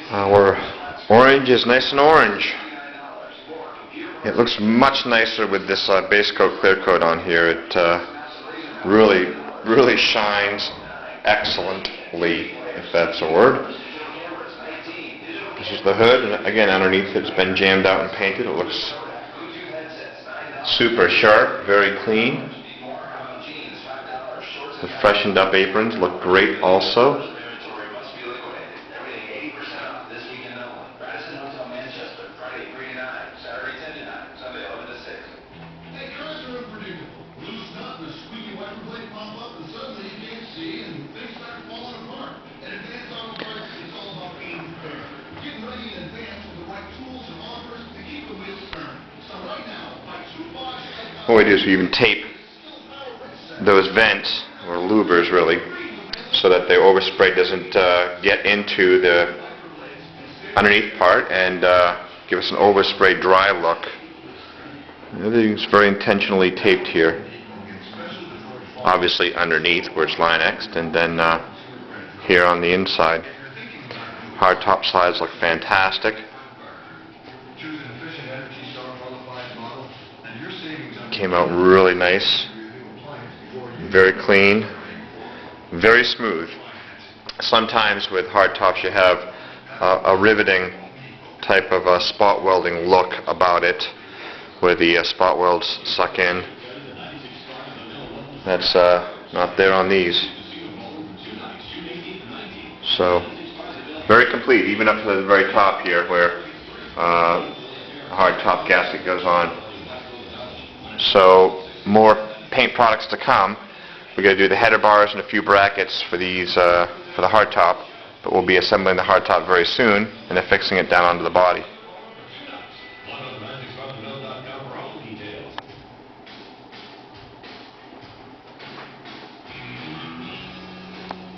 Our orange is nice and orange. It looks much nicer with this base coat, clear coat on here. It really shines excellently, if that's a word. This is the hood, and again underneath it's been jammed out and painted. It looks super sharp, very clean. The freshened up aprons look great also. What we do is we even tape those vents, or louvers really, so that the overspray doesn't get into the underneath part and give us an overspray dry look. Everything's very intentionally taped here. Obviously underneath where it's Line-X'd, and then here on the inside. Hard top slides look fantastic. Came out really nice, very clean, very smooth. Sometimes with hard tops you have a riveting type of a spot welding look about it, where the spot welds suck in. That's not there on these. So very complete, even up to the very top here where the hard top gasket goes on. So more paint products to come. We're going to do the header bars and a few brackets for these for the hardtop, but we'll be assembling the hardtop very soon and affixing it down onto the body.